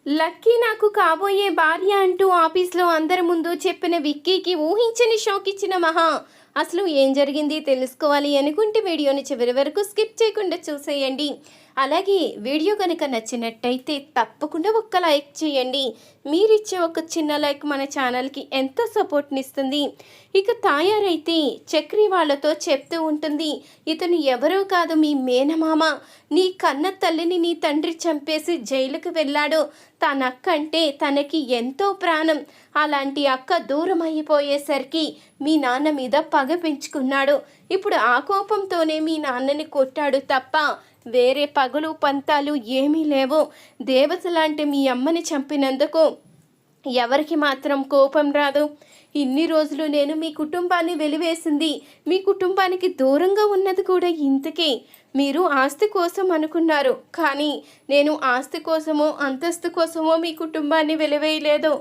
Lucky నాకు కాబోయే భార్య అంటూ ఆఫీస్లో అందరి ముందు చెప్పిన విక్కీకి ఊహించని షాక్ ఇచ్చిన మహా. అసలు ఏం జరిగింది తెలుసుకోవాలి అనుకుంటే వీడియోని చివరి వరకు స్కిప్ చేయకుండా చూసేయండి. అలాగే వీడియో కనుక నచ్చినట్టయితే తప్పకుండా ఒక్క లైక్ చేయండి. మీరిచ్చే ఒక చిన్న లైక్ మన ఛానల్కి ఎంతో సపోర్ట్ని ఇస్తుంది. ఇక తాయారైతే చక్రి వాళ్ళతో చెప్తూ ఉంటుంది, ఇతను ఎవరో కాదు మీ మేనమామ. నీ కన్న తల్లిని నీ తండ్రి చంపేసి జైలుకు వెళ్ళాడు. తన అక్క అంటే తనకి ఎంతో ప్రాణం. అలాంటి అక్క దూరం అయిపోయేసరికి మీ నాన్న మీద పగ పెంచుకున్నాడు. ఇప్పుడు ఆ కోపంతోనే మీ నాన్నని కొట్టాడు తప్ప వేరే పగలు పంతాలు ఏమీ లేవు. దేవత లాంటి మీ అమ్మని చంపినందుకు ఎవరికి మాత్రం కోపం రాదు. ఇన్ని రోజులు నేను మీ కుటుంబాన్ని వెలివేసింది, మీ కుటుంబానికి దూరంగా ఉన్నది కూడా ఇంతకే. మీరు ఆస్తి కోసం అనుకున్నారు, కానీ నేను ఆస్తి కోసమో అంతస్తు కోసమో మీ కుటుంబాన్ని వెలివేయలేదు.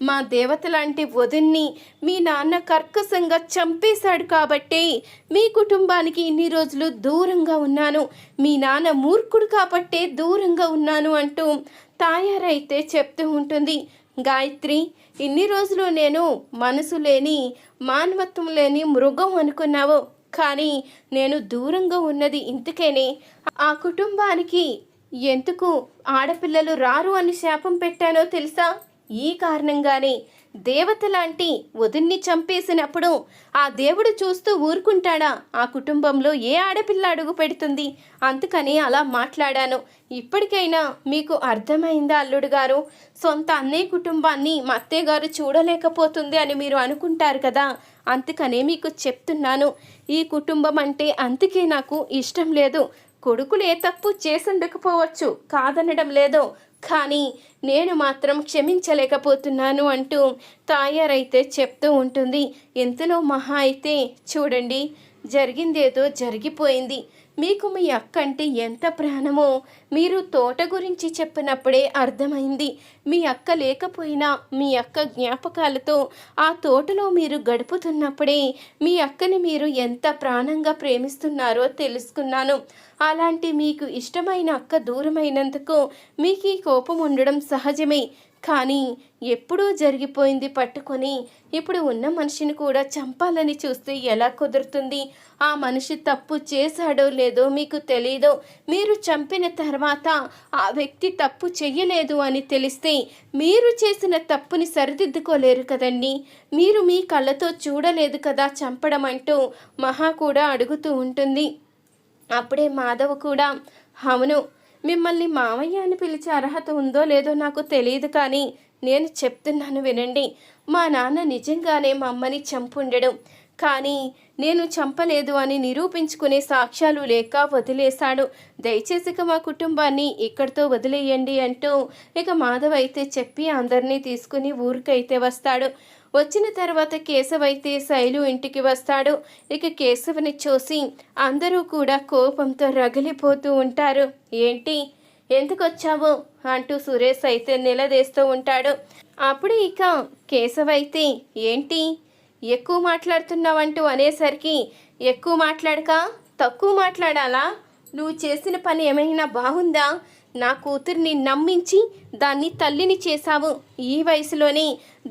మా దేవత లాంటి వదిన్ని మీ నాన్న కర్కశంగా చంపేశాడు కాబట్టి మీ కుటుంబానికి ఇన్ని రోజులు దూరంగా ఉన్నాను. మీ నాన్న మూర్ఖుడు కాబట్టే దూరంగా ఉన్నాను అంటూ తాయారైతే చెప్తూ ఉంటుంది. గాయత్రి, ఇన్ని రోజులు నేను మనసు లేని మానవత్వం లేని మృగం అనుకున్నావు, కానీ నేను దూరంగా ఉన్నది ఇంతకేనే. ఆ కుటుంబానికి ఎందుకు ఆడపిల్లలు రారు అని శాపం పెట్టానో తెలుసా? ఈ కారణంగానే దేవత లాంటి వదిన్ని చంపేసినప్పుడు ఆ దేవుడు చూస్తూ ఊరుకుంటాడా? ఆ కుటుంబంలో ఏ ఆడపిల్ల అడుగు పెడుతుంది? అందుకని అలా మాట్లాడాను. ఇప్పటికైనా మీకు అర్థమైందా అల్లుడు గారు? సొంత అన్నయ్య కుటుంబాన్ని మా అత్తయ్య గారు చూడలేకపోతుంది అని మీరు అనుకుంటారు కదా, అందుకనే మీకు చెప్తున్నాను. ఈ కుటుంబం అంటే అందుకే నాకు ఇష్టం లేదు. కొడుకులు ఏ తప్పు చేసుండకపోవచ్చు, కాదనడం లేదు, కానీ నేను మాత్రం క్షమించలేకపోతున్నాను అంటూ తాయారైతే చెప్తూ ఉంటుంది. ఇంతలో మహా అయితే, చూడండి, జరిగిందేదో జరిగిపోయింది. మీకు మీ అక్క అంటే ఎంత ప్రాణమో మీరు తోట గురించి చెప్పినప్పుడే అర్థమైంది. మీ అక్క లేకపోయినా మీ అక్క జ్ఞాపకాలతో ఆ తోటలో మీరు గడుపుతున్నప్పుడే మీ అక్కని మీరు ఎంత ప్రాణంగా ప్రేమిస్తున్నారో తెలుసుకున్నాను. అలాంటి మీకు ఇష్టమైన అక్క దూరమైనందుకు మీకు ఈ కోపం ఉండడం సహజమే, కానీ ఎప్పుడూ జరిగిపోయింది పట్టుకొని ఇప్పుడు ఉన్న మనిషిని కూడా చంపాలని చూస్తే ఎలా కుదురుతుంది? ఆ మనిషి తప్పు చేశాడో లేదో మీకు తెలీదు. మీరు చంపిన తర్వాత ఆ వ్యక్తి తప్పు చెయ్యలేదు అని తెలిస్తే మీరు చేసిన తప్పుని సరిదిద్దుకోలేరు కదండి. మీరు మీ కళ్ళతో చూడలేదు కదా చంపడం అంటూ మహా కూడా అడుగుతూ ఉంటుంది. అప్పుడే మాధవ్ కూడా, అవును, మిమ్మల్ని మావయ్య అని పిలిచే అర్హత ఉందో లేదో నాకు తెలియదు, కానీ నేను చెప్తున్నాను వినండి. మా నాన్న నిజంగానే మా అమ్మని చంపుండడం, కానీ నేను చంపలేదు అని నిరూపించుకునే సాక్ష్యాలు లేక వదిలేశాడు. దయచేసి ఇక మా కుటుంబాన్ని ఇక్కడితో వదిలేయండి అంటూ ఇక మాధవ్ అయితే చెప్పి అందరినీ తీసుకుని ఊరికైతే వస్తాడు. వచ్చిన తర్వాత కేశవ్ అయితే శైలు ఇంటికి వస్తాడు. ఇక కేశవ్ని చూసి అందరూ కూడా కోపంతో రగిలిపోతూ ఉంటారు. ఏంటి, ఎందుకు వచ్చావు అంటూ సురేష్ అయితే నిలదీస్తూ ఉంటాడు. అప్పుడు ఇక కేశవ్ అయితే, ఏంటి ఎక్కువ మాట్లాడుతున్నావంటూ అనేసరికి, ఎక్కువ మాట్లాడక తక్కువ మాట్లాడాలా? నువ్వు చేసిన పని ఏమైనా బాగుందా? నా కూతుర్ని నమ్మించి దాన్ని తల్లిని చేశావు. ఈ వయసులోనే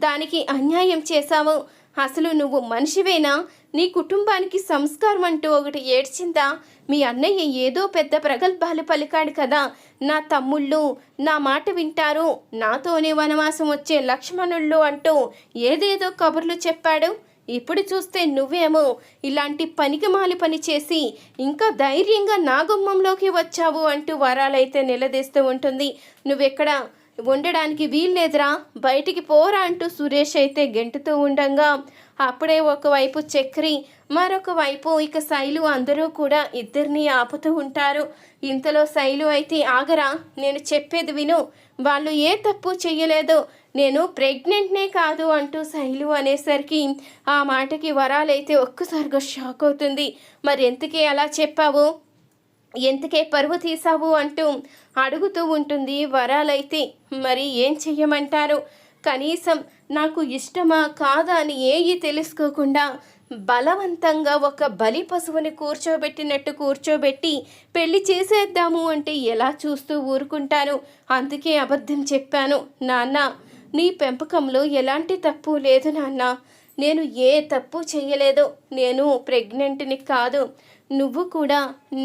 దానికి అన్యాయం చేశావు. అసలు నువ్వు మనిషివేనా? నీ కుటుంబానికి సంస్కారం అంటూ ఒకటి ఏడ్చిందా? మీ అన్నయ్య ఏదో పెద్ద ప్రగల్భాలు పలికాడు కదా, నా తమ్ముళ్ళు నా మాట వింటారు, నాతోనే వనవాసం వచ్చే లక్ష్మణుళ్ళు అంటూ ఏదేదో కబుర్లు చెప్పాడు. ఇప్పుడు చూస్తే నువ్వేమో ఇలాంటి పనికిమాలి పని చేసి ఇంకా ధైర్యంగా నా గుమ్మంలోకి వచ్చావు అంటూ వరాలైతే నిలదీస్తూ ఉంటుంది. నువ్వెక్కడ ఉండడానికి వీల్లేదురా, బయటికి పోరా అంటూ సురేష్ అయితే గెంటుతూ ఉండగా అప్పుడే ఒకవైపు చక్రి, మరొక వైపు ఇక శైలు అందరూ కూడా ఇద్దరిని ఆపుతూ ఉంటారు. ఇంతలో శైలు అయితే, ఆగరా, నేను చెప్పేది విను, వాళ్ళు ఏ తప్పు చెయ్యలేదు, నేను ప్రెగ్నెంట్నే కాదు అంటూ శైలు అనేసరికి ఆ మాటకి వరాలైతే ఒక్కసారిగా షాక్ అవుతుంది. మరి ఎంతకే అలా చెప్పావు, ఎంతకే పరువు తీసావు అంటూ అడుగుతూ ఉంటుంది వరాలైతే. మరి ఏం చెయ్యమంటారు? కనీసం నాకు ఇష్టమా కాదా అని ఏవి తెలుసుకోకుండా బలవంతంగా ఒక బలి పశువుని కూర్చోబెట్టినట్టు కూర్చోబెట్టి పెళ్లి చేసేద్దాము అంటే ఎలా చూస్తూ ఊరుకుంటాను. అందుకే అబద్ధం చెప్పాను. నాన్న, నీ పెంపకంలో ఎలాంటి తప్పు లేదు నాన్న. నేను ఏ తప్పు చేయలేదు. నేను ప్రెగ్నెంట్ని కాదు. నువ్వు కూడా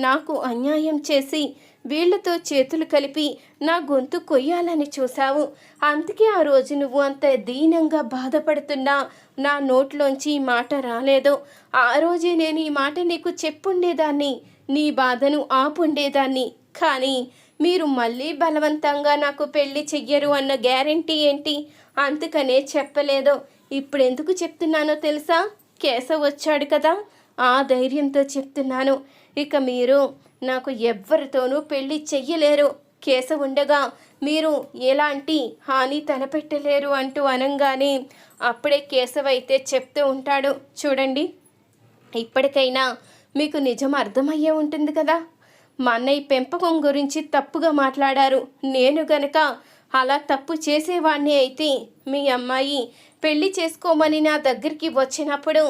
నాకు అన్యాయం చేసి వీళ్లతో చేతులు కలిపి నా గొంతు కొయ్యాలని చూశావు. అందుకే ఆ రోజు నువ్వు అంత దీనంగా బాధపడుతున్నా నా నోట్లోంచి ఈ మాట రాలేదు. ఆ రోజే నేను ఈ మాట నీకు చెప్పుండేదాన్ని, నీ బాధను ఆపుండేదాన్ని. కానీ మీరు మళ్ళీ బలవంతంగా నాకు పెళ్లి చెయ్యరు అన్న గ్యారెంటీ ఏంటి? అందుకనే చెప్పలేదు. ఇప్పుడెందుకు చెప్తున్నానో తెలుసా? కేశవ్ వచ్చాడు కదా, ఆ ధైర్యంతో చెప్తున్నాను. ఇక మీరు నాకు ఎవ్వరితోనూ పెళ్లి చెయ్యలేరు. కేశవ్ ఉండగా మీరు ఎలాంటి హాని తలపెట్టలేరు అంటూ అనంగానే అప్పుడే కేశవ్ అయితే చెప్తూ ఉంటాడు, చూడండి, ఇప్పటికైనా మీకు నిజం అర్థమయ్యే ఉంటుంది కదా. మా అన్నయ్య పెంపకం గురించి తప్పుగా మాట్లాడారు. నేను గనక అలా తప్పు చేసేవాణ్ణి అయితే మీ అమ్మాయి పెళ్లి చేసుకోమని నా దగ్గరికి వచ్చినప్పుడు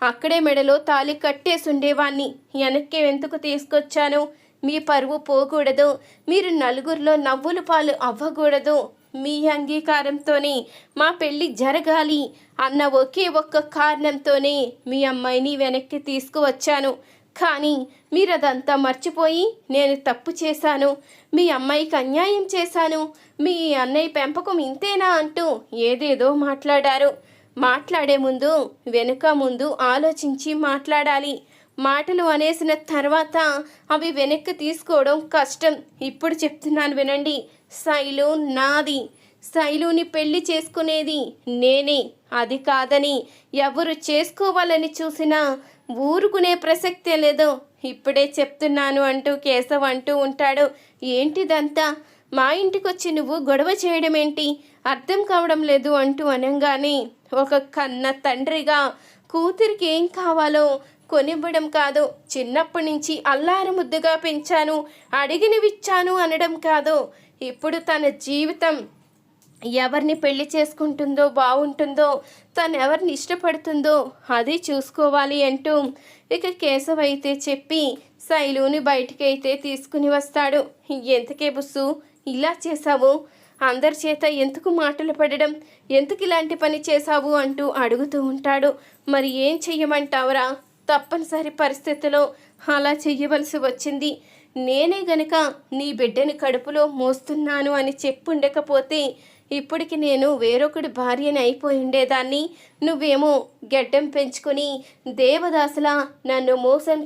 అక్కడే మెడలో తాళి కట్టేసి ఉండేవాణ్ణి. వెనక్కి ఎందుకు తీసుకొచ్చాను? మీ పరువు పోకూడదు, మీరు నలుగురిలో నవ్వుల పాలు అవ్వకూడదు, మీ అంగీకారంతోనే మా పెళ్ళి జరగాలి అన్న ఒకే ఒక్క కారణంతోనే మీ అమ్మాయిని వెనక్కి తీసుకువచ్చాను. కానీ మీరు అదంతా మర్చిపోయి నేను తప్పు చేశాను, మీ అమ్మాయికి అన్యాయం చేశాను, మీ అన్నయ్య పెంపకం ఇంతేనా అంటూ ఏదేదో మాట్లాడారు. మాట్లాడే ముందు వెనుక ముందు ఆలోచించి మాట్లాడాలి. మాటలు అనేసిన తర్వాత అవి వెనక్కి తీసుకోవడం కష్టం. ఇప్పుడు చెప్తున్నాను వినండి. శైలు నాది. శైలుని పెళ్లి చేసుకునేది నేనే. అది కాదని ఎవరు చేసుకోవాలని చూసినా ఊరుకునే ప్రసక్తే లేదు. ఇప్పుడే చెప్తున్నాను అంటూ కేశవ్ అంటూ ఉంటాడు. ఏంటిదంతా? మా ఇంటికొచ్చి నువ్వు గొడవ చేయడం ఏంటి? అర్థం కావడం లేదు అంటూ అనంగానే ఒక కన్న తండ్రిగా కూతురికి ఏం కావాలో కొనివ్వడం కాదు, చిన్నప్పటి నుంచి అల్లారు ముద్దుగా పెంచాను, అడిగినవిచ్చాను అనడం కాదు, ఇప్పుడు తన జీవితం ఎవరిని పెళ్లి చేసుకుంటుందో బాగుంటుందో, తను ఎవరిని ఇష్టపడుతుందో అది చూసుకోవాలి అంటూ ఇక కేశవ్ అయితే చెప్పి శైలుని బయటికి అయితే తీసుకుని వస్తాడు. ఎంతకే బుస్సు ఇలా చేశావు? అందరి చేత ఎందుకు మాటలు పడడం, ఎందుకు ఇలాంటి పని చేశావు అంటూ అడుగుతూ ఉంటాడు. మరి ఏం చెయ్యమంటావురా? తప్పనిసరి పరిస్థితిలో అలా చెయ్యవలసి వచ్చింది. నేనే గనక నీ బిడ్డని కడుపులో మోస్తున్నాను అని చెప్పుండకపోతే ఇప్పటికి నేను వేరొకటి భార్యని అయిపోయి ఉండేదాన్ని. నువ్వేమో గెడ్డం పెంచుకొని దేవదాసులా నన్ను మోసం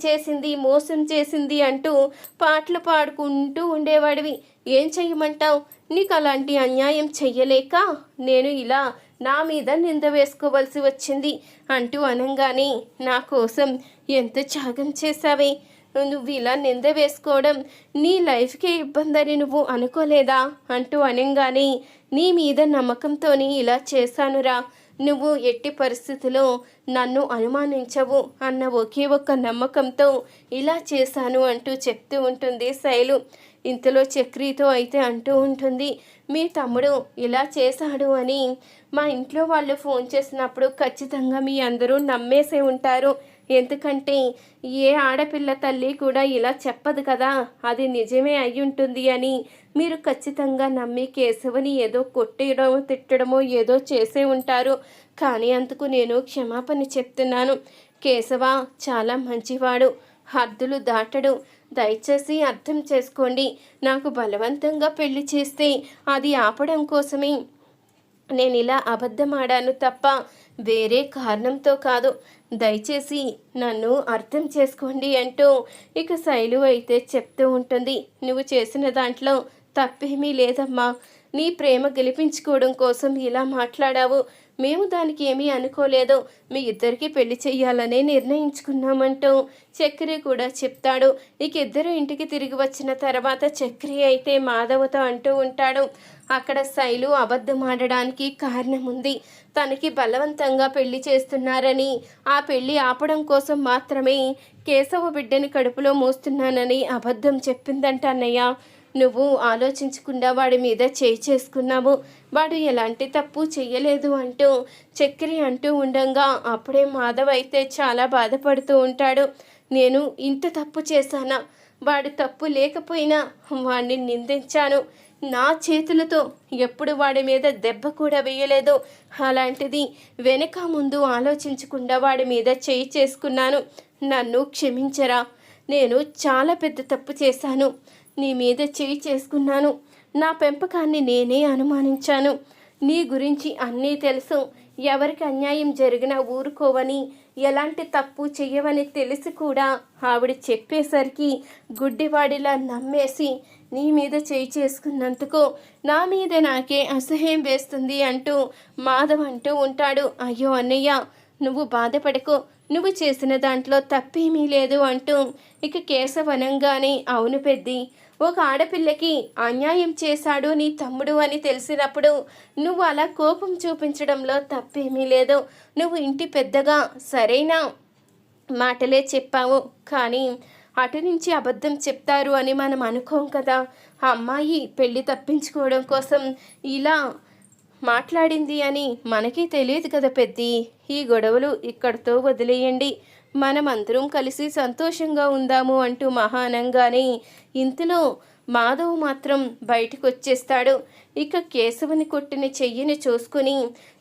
చేసింది అంటూ పాటలు పాడుకుంటూ ఉండేవాడివి. ఏం చెయ్యమంటావు? నీకు అలాంటి అన్యాయం చెయ్యలేక నేను ఇలా నా మీద నింద వేసుకోవలసి వచ్చింది అంటూ అనంగానే నా కోసం ఎంత త్యాగం చేశావే. నువ్వు ఇలా నింద వేసుకోవడం నీ లైఫ్కే ఇబ్బందని నువ్వు అనుకోలేదా అంటూ అనంగానే నీ మీద నమ్మకంతోని ఇలా చేశానురా. నువ్వు ఎట్టి పరిస్థితిలో నన్ను అనుమానించవు అన్న ఒకే ఒక్క నమ్మకంతో ఇలా చేశాను అంటూ చెప్తూ ఉంటుంది శైలు. ఇంతలో చక్రితో అయితే అంటూ ఉంటుంది, మీ తమ్ముడు ఇలా చేశాడు అని మా ఇంట్లో వాళ్ళు ఫోన్ చేసినప్పుడు ఖచ్చితంగా మీ అందరూ నమ్మేసే ఉంటారు. ఎందుకంటే ఏ ఆడపిల్ల తల్లి కూడా ఇలా చెప్పదు కదా, అది నిజమే అయి ఉంటుంది అని మీరు ఖచ్చితంగా నమ్మి కేశవని ఏదో కొట్టడమో తిట్టడమో ఏదో చేసే ఉంటారు. కానీ అందుకు నేను క్షమాపణ చెప్తున్నాను. కేశవ చాలా మంచివాడు, హద్దులు దాటడు. దయచేసి అర్థం చేసుకోండి. నాకు బలవంతంగా పెళ్లి చేస్తే అది ఆపడం కోసమే నేను ఇలా అబద్ధం ఆడాను తప్ప వేరే కారణంతో కాదు. దయచేసి నన్ను అర్థం చేసుకోండి అంటూ ఇక శైలు అయితే చెప్తూ ఉంటుంది. నువ్వు చేసిన దాంట్లో తప్పేమీ లేదమ్మా. నీ ప్రేమ గెలిపించుకోవడం కోసం ఇలా మాట్లాడావు. మేము దానికి ఏమీ అనుకోలేదు. మీ ఇద్దరికి పెళ్లి చెయ్యాలనే నిర్ణయించుకున్నామంటూ చక్రి కూడా చెప్తాడు. ఇక ఇద్దరు ఇంటికి తిరిగి వచ్చిన తర్వాత చక్రి అయితే మాధవతో అంటూ ఉంటాడు, అక్కడ శైలు అబద్ధం ఆడడానికి కారణం ఉంది. తనకి బలవంతంగా పెళ్లి చేస్తున్నారని, ఆ పెళ్లి ఆపడం కోసం మాత్రమే కేశవ బిడ్డని కడుపులో మోస్తున్నానని అబద్ధం చెప్పిందంట అన్నయ్య. నువ్వు ఆలోచించకుండా వాడి మీద చేయి చేసుకున్నావు, వాడు ఎలాంటి తప్పు చెయ్యలేదు అంటూ చక్రి అంటూ ఉండంగా అప్పుడే మాధవ్ అయితే చాలా బాధపడుతూ ఉంటాడు. నేను ఇంత తప్పు చేశానా, వాడు తప్పు లేకపోయినా వాడిని నిందించాను, నా చేతులతో ఎప్పుడు వాడి మీద దెబ్బ కూడా వేయలేదు, అలాంటిది వెనక ముందు ఆలోచించకుండా వాడి మీద చేయి చేసుకున్నాను, నన్ను క్షమించరా, నేను చాలా పెద్ద తప్పు చేశాను, నీ మీద చేయి చేసుకున్నాను, నా పెంపకాన్ని నేనే అనుమానించాను, నీ గురించి అన్నీ తెలుసు, ఎవరికి అన్యాయం జరిగినా ఊరుకోవని, ఎలాంటి తప్పు చెయ్యవని తెలిసి కూడా ఆవిడ చెప్పేసరికి గుడ్డివాడిలా నమ్మేసి నీ మీద చేయి చేసుకున్నందుకు నా మీద నాకే అసహ్యం వేస్తుంది అంటూ మాధవ్ అంటూ ఉంటాడు. అయ్యో అన్నయ్య, నువ్వు బాధపడకు, నువ్వు చేసిన దాంట్లో తప్పేమీ లేదు అంటూ ఇక కేశవనంగానే అవును పెద్ది, ఒక ఆడపిల్లకి అన్యాయం చేశాడు నీ తమ్ముడు అని తెలిసినప్పుడు నువ్వు అలా కోపం చూపించడంలో తప్పేమీ లేదు, నువ్వు ఇంటి పెద్దగా సరైన మాటలే చెప్పావు, కానీ అటు నుంచి అబద్ధం చెప్తారు అని మనం అనుకోం కదా, ఆ అమ్మాయి పెళ్ళి తప్పించుకోవడం కోసం ఇలా మాట్లాడింది అని మనకి తెలియదు కదా పెద్ది, ఈ గొడవలు ఇక్కడితో వదిలేయండి, మనమందరం కలిసి సంతోషంగా ఉందాము అంటూ మహానంగానే ఇంతలో మాధవ్ మాత్రం బయటకు వచ్చేస్తాడు. ఇక కేశవుని కొట్టిన చెయ్యిని చూసుకుని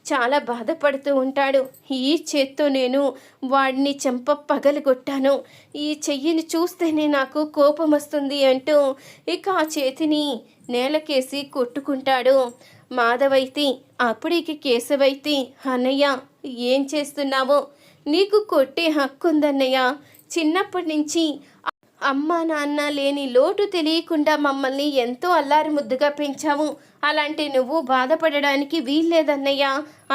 చాలా బాధపడుతూ ఉంటాడు. ఈ చేత్తో నేను వాడిని చెంప పగలగొట్టాను, ఈ చెయ్యిని చూస్తేనే నాకు కోపం వస్తుంది అంటూ ఇక ఆ చేతిని నేలకేసి కొట్టుకుంటాడు మాధవైతే. అప్పుడికి కేశవైతే, అన్నయ్య ఏం చేస్తున్నావో, నీకు కొట్టే హక్కు ఉందన్నయ్య, చిన్నప్పటి నుంచి అమ్మ నాన్న లేని లోటు తెలియకుండా మమ్మల్ని ఎంతో అల్లారి ముద్దుగా పెంచాము, అలాంటి నువ్వు బాధపడడానికి వీల్లేదన్నయ్య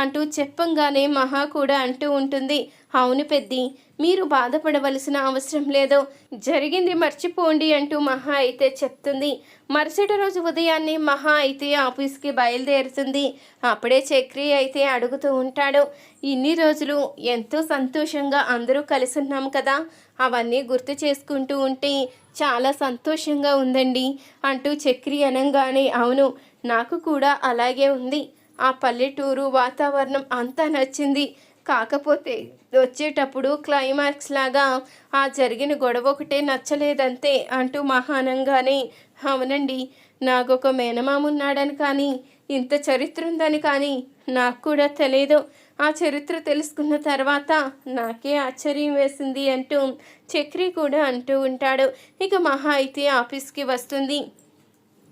అంటూ చెప్పంగానే మహా కూడా అంటూ ఉంటుంది. అవును పెద్ది, మీరు బాధపడవలసిన అవసరం లేదు, జరిగింది మర్చిపోండి అంటూ మహా అయితే చెప్తుంది. మరుసటి రోజు ఉదయాన్నే మహా అయితే ఆఫీస్కి బయలుదేరుతుంది. అప్పుడే చక్రి అయితే అడుగుతూ ఉంటాడు, ఇన్ని రోజులు ఎంతో సంతోషంగా అందరూ కలిసి ఉన్నాం కదా, అవన్నీ గుర్తు చేసుకుంటూ ఉంటే చాలా సంతోషంగా ఉందండి అంటూ చక్రి అనగానే అవును, నాకు కూడా అలాగే ఉంది, ఆ పల్లెటూరు వాతావరణం అంతా నచ్చింది, కాకపోతే వచ్చేటప్పుడు క్లైమాక్స్ లాగా ఆ జరిగిన గొడవ ఒకటే నచ్చలేదంతే అంటూ మహానంగానే అవునండి, నాకొక మేనమామున్నాడని కానీ ఇంత చరిత్ర ఉందని కానీ నాకు కూడా తెలియదు, ఆ చరిత్ర తెలుసుకున్న తర్వాత నాకే ఆశ్చర్యం వేసింది అంటూ చక్రి కూడా అంటూ ఉంటాడు. ఇక మహా అయితే ఆఫీస్కి వస్తుంది.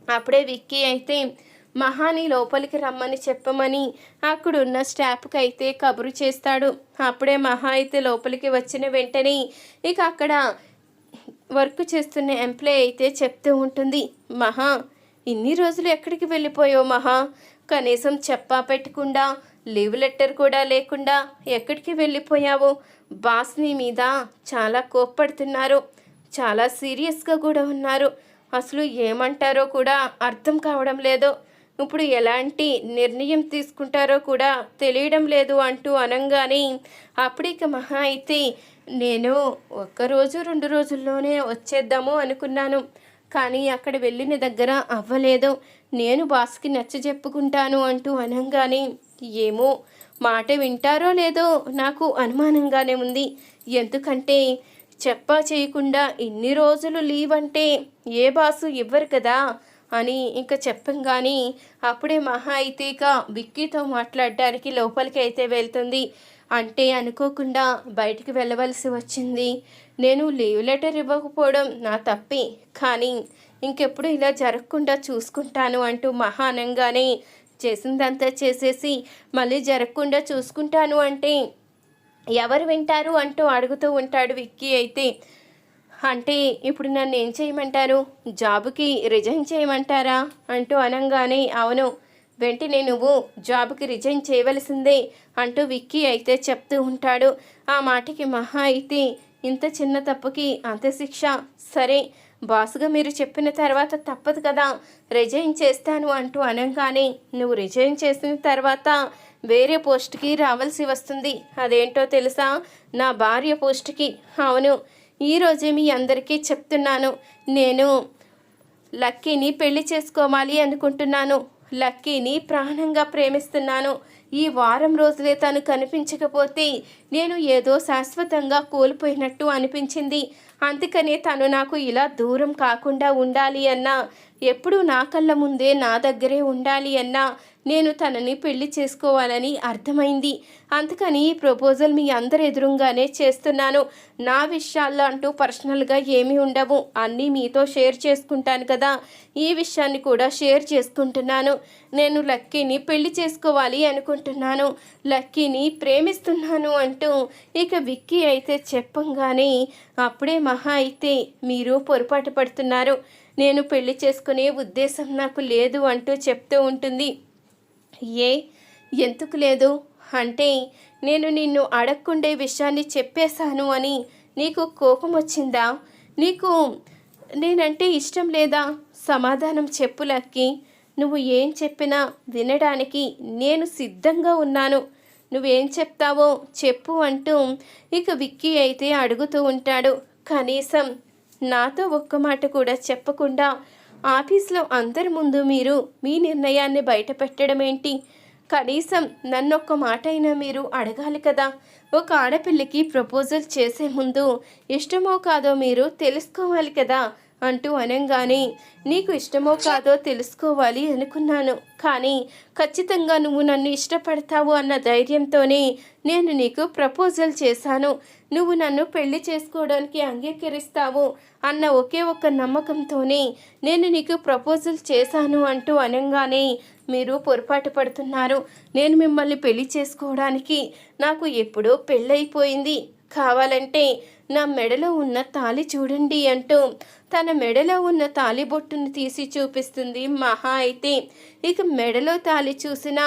అప్పుడే విక్కీ అయితే మహాని లోపలికి రమ్మని చెప్పమని అక్కడున్న స్టాఫ్కి అయితే కబురు చేస్తాడు. అప్పుడే మహా అయితే లోపలికి వచ్చిన వెంటనే ఇక అక్కడ వర్క్ చేస్తున్న ఎంప్లాయ్ అయితే చెప్తూ ఉంటుంది, మహా ఇన్ని రోజులు ఎక్కడికి వెళ్ళిపోయావు మహా, కనీసం చెప్పా పెట్టకుండా లీవ్ లెటర్ కూడా లేకుండా ఎక్కడికి వెళ్ళిపోయావు, బాస్ నీ మీద చాలా కోప్పడుతున్నారు, చాలా సీరియస్గా కూడా ఉన్నారు, అసలు ఏమంటారో కూడా అర్థం కావడం లేదు, ఇప్పుడు ఎలాంటి నిర్ణయం తీసుకుంటారో కూడా తెలియడం లేదు అంటూ అనగానే అప్పటిక మహా అయితే నేను 1 రోజు 2 రోజుల్లోనే వచ్చేద్దాము అనుకున్నాను, కానీ అక్కడ వెళ్ళిన దగ్గర అవ్వలేదు, నేను బాస్కి నచ్చ చెప్పుకుంటాను అంటూ అనగానే ఏమో మాట వింటారో లేదో నాకు అనుమానంగానే ఉంది, ఎందుకంటే చెప్పా చేయకుండా ఇన్ని రోజులు లీవ్ అంటే ఏ బాసు ఇవ్వరు కదా అని ఇంకా చెప్పంగానే అప్పుడే మహా అయితే ఇక విక్కీతో మాట్లాడడానికి లోపలికి అయితే వెళ్తుంది. అంటే అనుకోకుండా బయటికి వెళ్ళవలసి వచ్చింది, నేను లీవ్ లెటర్ ఇవ్వకపోవడం నా తప్పే, కానీ ఇంకెప్పుడు ఇలా జరగకుండా చూసుకుంటాను అంటూ మహా అనంగానే చేసిందంతా చేసేసి మళ్ళీ జరగకుండా చూసుకుంటాను అంటే ఎవరు వింటారు అంటూ అడుగుతూ ఉంటాడు విక్కీ అయితే. అంటే ఇప్పుడు నన్ను ఏం చేయమంటారు, జాబుకి రిజైన్ చేయమంటారా అంటూ అనగానే అవును, వెంటనే నువ్వు జాబ్కి రిజైన్ చేయవలసిందే అంటూ విక్కీ అయితే చెప్తూ ఉంటాడు. ఆ మాటకి మహా అయితే ఇంత చిన్న తప్పుకి అంత శిక్ష, సరే బాసుగా మీరు చెప్పిన తర్వాత తప్పదు కదా రిజైన్ చేస్తాను అంటూ అనగానే నువ్వు రిజైన్ చేసిన తర్వాత వేరే పోస్ట్కి రావాల్సి వస్తుంది, అదేంటో తెలుసా, నా భార్య పోస్ట్కి. అవును, ఈరోజే మీ అందరికీ చెప్తున్నాను, నేను లక్కీని పెళ్లి చేసుకోవాలి అనుకుంటున్నాను. లక్కీని ప్రాణంగా ప్రేమిస్తున్నాను. ఈ వారం రోజులే తను కనిపించకపోతే నేను ఏదో శాశ్వతంగా కోల్పోయినట్టు అనిపించింది. అందుకనే తను నాకు ఇలా దూరం కాకుండా ఉండాలి అన్నా, ఎప్పుడూ నా కళ్ళ ముందే నా దగ్గరే ఉండాలి అన్నా నేను తనని పెళ్లి చేసుకోవాలని అర్థమైంది. అందుకని ఈ ప్రపోజల్ మీ అందరి ఎదురుగానే చేస్తున్నాను. నా విషయాల్లో అంటూ పర్సనల్గా ఏమీ ఉండవు, అన్నీ మీతో షేర్ చేసుకుంటాను కదా. ఈ విషయాన్ని కూడా షేర్ చేసుకుంటున్నాను. నేను లక్కీని పెళ్లి చేసుకోవాలి అనుకుంటున్నాను, లక్కీని ప్రేమిస్తున్నాను అంటూ ఇక విక్కీ అయితే చెప్పంగానే అప్పుడే మహా అయితే మీరు పొరపాటు పడుతున్నారు, నేను పెళ్లి చేసుకునే ఉద్దేశం నాకు లేదు అంటూ చెప్తూ ఉంటుంది. ఏ ఎందుకు లేదు అంటే, నేను నిన్ను అడగకుండే విషయాన్ని చెప్పేశాను అని నీకు కోపం వచ్చిందా? నీకు నేనంటే ఇష్టం లేదా? సమాధానం చెప్పు లక్కీ. నువ్వు ఏం చెప్పినా వినడానికి నేను సిద్ధంగా ఉన్నాను. నువ్వేం చెప్తావో చెప్పు అంటూ ఇక విక్కీ అయితే అడుగుతూ ఉంటాడు. కనీసం నాతో ఒక్క మాట కూడా చెప్పకుండా ఆఫీస్లో అందరి ముందు మీరు మీ నిర్ణయాన్ని బయట పెట్టడం ఏంటి? కనీసం నన్నొక్క మాట అయినా మీరు అడగాలి కదా. ఒక ఆడపిల్లకి ప్రపోజల్ చేసే ముందు ఇష్టమో కాదో మీరు తెలుసుకోవాలి కదా అంటూ అనగానే, నీకు ఇష్టమో కాదో తెలుసుకోవాలి అనుకున్నాను, కానీ ఖచ్చితంగా నువ్వు నన్ను ఇష్టపడతావు అన్న ధైర్యంతోనే నేను నీకు ప్రపోజల్ చేశాను. నువ్వు నన్ను పెళ్లి చేసుకోవడానికి అంగీకరిస్తావు అన్న ఒకే ఒక్క నమ్మకంతోనే నేను నీకు ప్రపోజల్ చేశాను అంటూ అనగానే మీరు పొరపాటు పడుతున్నారు. నేను మిమ్మల్ని పెళ్లి చేసుకోవడానికి నాకు ఎప్పుడో పెళ్ళైపోయింది. కావాలంటే నా మెడలో ఉన్న తాళి చూడండి అంటూ తన మెడలో ఉన్న తాళి బొట్టును తీసి చూపిస్తుంది మహా అయితే. ఇక మెడలో తాళి చూసిన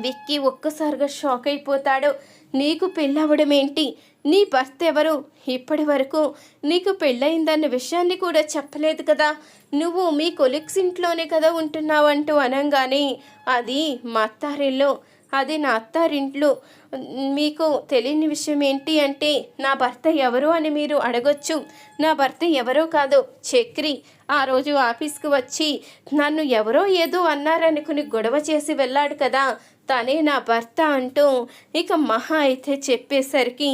విక్కీ ఒక్కసారిగా షాక్ అయిపోతాడు. నీకు పెళ్ళవడం ఏంటి? నీ భర్త ఎవరు? ఇప్పటి వరకు నీకు పెళ్ళయిందన్న విషయాన్ని కూడా చెప్పలేదు కదా. నువ్వు మీ కొలీగ్స్ ఇంట్లోనే కదా ఉంటున్నావంటూ అనగానే, అది మా అత్తారిల్లు, అది నా అత్తారింట్లో. మీకు తెలియని విషయం ఏంటి అంటే, నా భర్త ఎవరు అని మీరు అడగొచ్చు. నా భర్త ఎవరో కాదు, చక్రి. ఆ రోజు ఆఫీస్కి వచ్చి నన్ను ఎవరో ఏదో అన్నారనుకుని గొడవ చేసి వెళ్ళాడు కదా, తనే నా భర్త అంటూ ఇక మహా అయితే చెప్పేసరికి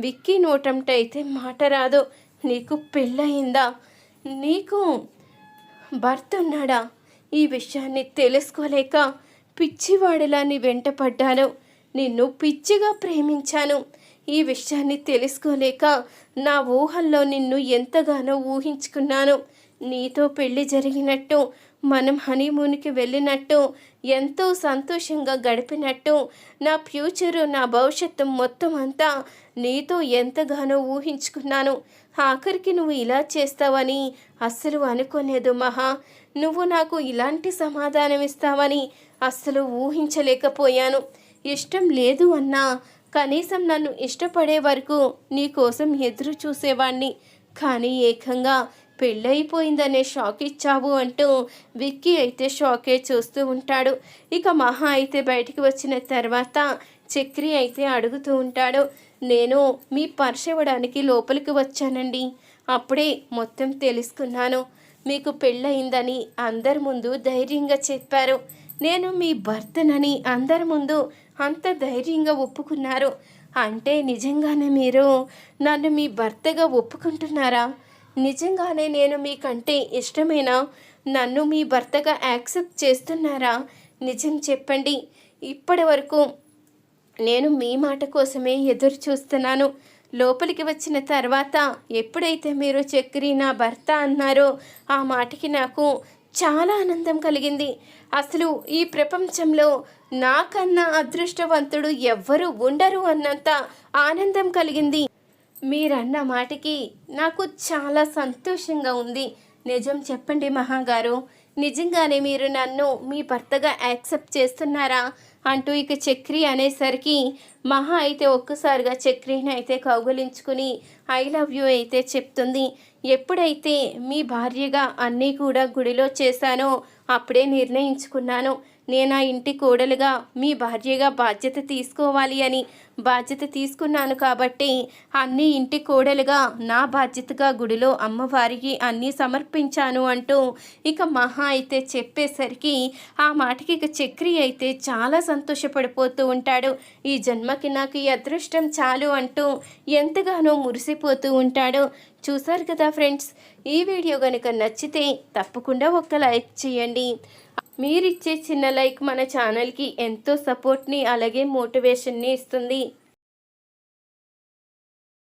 విక్కీ నోటంట అయితే మాట రాదు. నీకు పెళ్ళయిందా? నీకు భర్త ఉన్నాడా? ఈ విషయాన్ని తెలుసుకోలేక పిచ్చివాడిలా నీ వెంట పడ్డాను. నిన్ను పిచ్చిగా ప్రేమించాను. ఈ విషయాన్ని తెలుసుకోలేక నా ఊహల్లో నిన్ను ఎంతగానో ఊహించుకున్నాను. నీతో పెళ్లి జరిగినట్టు, మనం హనీమూన్కి వెళ్ళినట్టు, ఎంతో సంతోషంగా గడిపినట్టు, నా ఫ్యూచరు, నా భవిష్యత్తు మొత్తం అంతా నీతో ఎంతగానో ఊహించుకున్నాను. ఆఖరికి నువ్వు ఇలా చేస్తావని అస్సలు అనుకోలేదు మహా. నువ్వు నాకు ఇలాంటి సమాధానం ఇస్తావని అస్సలు ఊహించలేకపోయాను. ఇష్టం లేదు అన్నా కనీసం నన్ను ఇష్టపడే వరకు నీ కోసం ఎదురు చూసేవాణ్ణి, కానీ ఏకంగా పెళ్ళైపోయిందనే షాక్ ఇచ్చావు అంటూ విక్కీ అయితే షాకే చూస్తూ ఉంటాడు. ఇక మహా అయితే బయటికి వచ్చిన తర్వాత చక్రి అయితే అడుగుతూ ఉంటాడు, నేను మీ పర్స్ ఇవ్వడానికి లోపలికి వచ్చానండి. అప్పుడే మొత్తం తెలుసుకున్నాను. మీకు పెళ్ళయిందని అందరి ముందు ధైర్యంగా చెప్పారు. నేను మీ భర్తనని అందరి ముందు అంత ధైర్యంగా ఒప్పుకున్నారు. అంటే నిజంగానే మీరు నన్ను మీ భర్తగా ఒప్పుకుంటున్నారా? నిజంగానే నేను మీకంటే ఇష్టమేనా? నన్ను మీ భర్తగా యాక్సెప్ట్ చేస్తున్నారా? నిజం చెప్పండి. ఇప్పటి వరకు నేను మీ మాట కోసమే ఎదురు చూస్తున్నాను. లోపలికి వచ్చిన తర్వాత ఎప్పుడైతే మీరు చక్రి నా భర్త అన్నారో ఆ మాటకి నాకు చాలా ఆనందం కలిగింది. అసలు ఈ ప్రపంచంలో నాకన్నా అదృష్టవంతుడు ఎవ్వరూ ఉండరు అన్నంత ఆనందం కలిగింది. మీరన్న మాటకి నాకు చాలా సంతోషంగా ఉంది. నిజం చెప్పండి మహాగారు, నిజంగానే మీరు నన్ను మీ భర్తగా యాక్సెప్ట్ చేస్తున్నారా అంటూ ఇక చక్రి అనేసరికి మహా అయితే ఒక్కసారిగా చక్రిని అయితే కౌగలించుకుని ఐ లవ్ యూ అయితే చెప్తుంది. ఎప్పుడైతే మీ భార్యగా అన్నీ కూడా గుడిలో చేశానో అప్పుడే నిర్ణయించుకున్నాను, నేను ఆ ఇంటి కోడలుగా మీ భార్యగా బాధ్యత తీసుకోవాలి అని బాధ్యత తీసుకున్నాను కాబట్టి అన్నీ ఇంటి కోడలుగా నా బాధ్యతగా గుడిలో అమ్మవారికి అన్నీ సమర్పించాను అంటూ ఇక మహా అయితే చెప్పేసరికి ఆ మాటకి ఇక చక్రి అయితే చాలా సంతోషపడిపోతూ ఉంటాడు. ఈ జన్మకి నాకు ఈ అదృష్టం చాలు అంటూ ఎంతగానో మురిసిపోతూ ఉంటాడు. చూసారు కదా ఫ్రెండ్స్, ఈ వీడియో కనుక నచ్చితే తప్పకుండా ఒక లైక్ చేయండి. మీరిచ్చే చిన్న లైక్ మన ఛానల్కి ఎంతో సపోర్ట్ని అలాగే మోటివేషన్ని ఇస్తుంది.